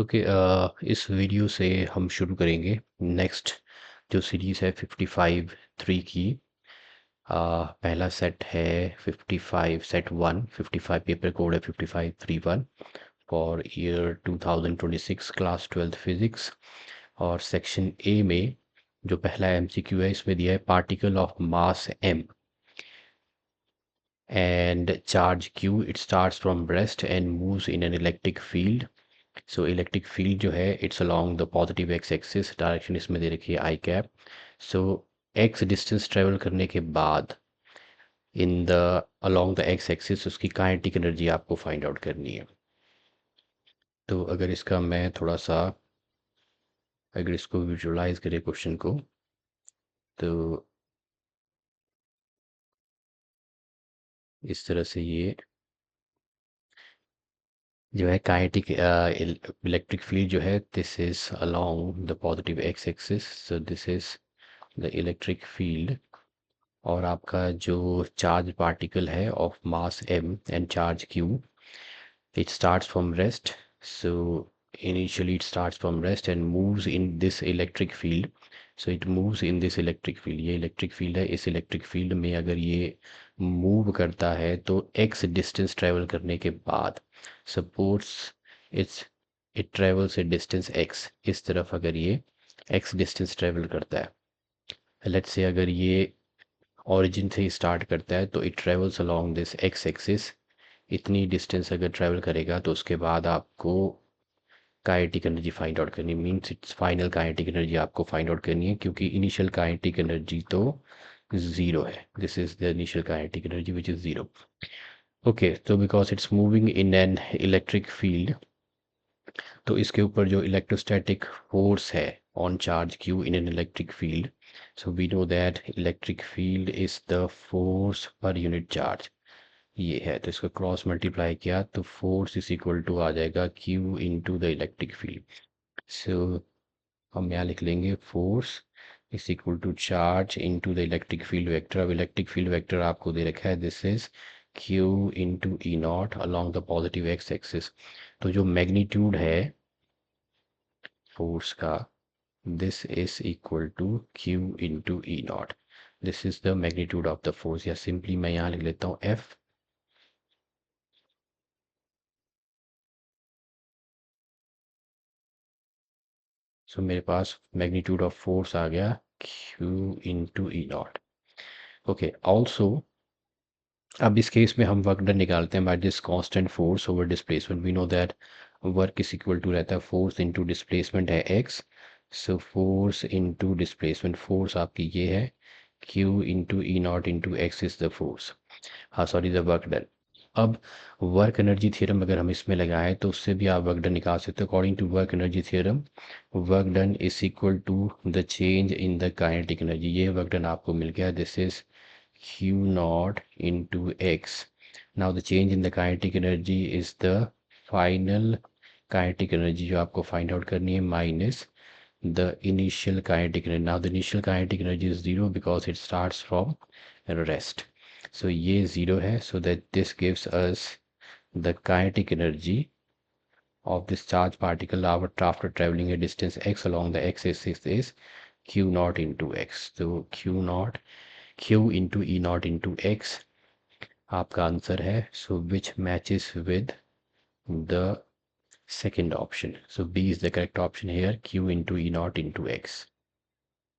Okay इस video से हम शुरू करेंगे नेक्स्ट जो सीरीज़ है 55 की। पहला सेट है 55 सेट 1 55 पेपर कोड है 5531 for year 2026 class 12th physics. और सेक्शन ए में जो पहला एमसीक्यू है इसमें दिया है particle of mass m and charge q, it starts from rest and moves in an electric field. So electric field जो है it's along the positive X axis, direction इसमें दे रखी है आई कैप। सो एक्स डिस्टेंस ट्रेवल करने के बाद in the along the x axis उसकी kinetic energy आपको फाइंड आउट करनी है। तो अगर इसका मैं थोड़ा सा अगर इसको विजुअलाइज करें क्वेश्चन को, तो इस तरह से ये जो है काइनेटिक इलेक्ट्रिक फील्ड जो है this is along the positive X axis, so this is the electric field. और आपका जो चार्ज पार्टिकल है of mass m and charge q, it starts from rest. So initially it starts from rest and moves in this electric field. So it moves in this electric field. ये electric field है, इस electric field में अगर ये move करता है तो x distance travel करने के बाद suppose it's it travels A distance x, इस तरफ अगर ये x डिस्टेंस ट्रेवल करता है, लेट्स से अगर ये ओरिजिन से स्टार्ट करता है तो it travels along this X axis. इतनी डिस्टेंस अगर ट्रेवल करेगा तो उसके बाद आपको काइनेटिक एनर्जी फाइंड आउट करनी, means its final kinetic energy आपको फाइंड आउट करनी है, क्योंकि इनिशियल काइनेटिक एनर्जी तो ज़ीरो है। This is the initial kinetic energy which is zero. Okay, तो because it's moving in an electric field, तो इसके ऊपर जो इलेक्ट्रोस्टैटिक फोर्स है on charge q in an electric field, so we know that electric field is the force per unit charge. ये है, तो इसको क्रॉस मल्टीप्लाई किया तो फोर्स इज इक्वल टू आ जाएगा q into the electric field. So हम यहाँ लिख लेंगे force is equal to charge into the electric field vector. अब इलेक्ट्रिक फील्ड वेक्टर आपको दे रखा है, this is q into E naught along the positive X axis. तो जो मैग्नीट्यूड है फोर्स का, this is equal to q into e naught. This is the magnitude of the force, या simply मैं यहाँ लिख लेता हूँ f। सो मेरे पास मैग्नीट्यूड ऑफ फोर्स आ गया q into e naught। Okay, also अब इस केस में हम वर्क डन निकालते हैं by this constant force over displacement. We know that work is equal to रहता है फोर्स इनटू डिस्प्लेसमेंट है x। So force into displacement, force आपकी ये है q into E naught into x is the force, हाँ sorry the work done. अब work energy theorem अगर हम इसमें लगाएं तो उससे भी आप वर्क डन निकाल सकते हो। According to work energy theorem, work done is equal to the change in the kinetic energy. ये वर्क डन आपको मिल गया, this is q naught into x. Now the change in the kinetic energy is the final kinetic energy जो आपको find out करनी है minus the initial kinetic energy. Now the initial kinetic energy is zero because it starts from rest. So ये zero है, so that this gives us the kinetic energy of this charged particle after traveling a distance x along the x-axis is q naught into x. So q naught q into e naught into x आपका answer है, so which matches with the second option. So B is the correct option here, q into e naught into x.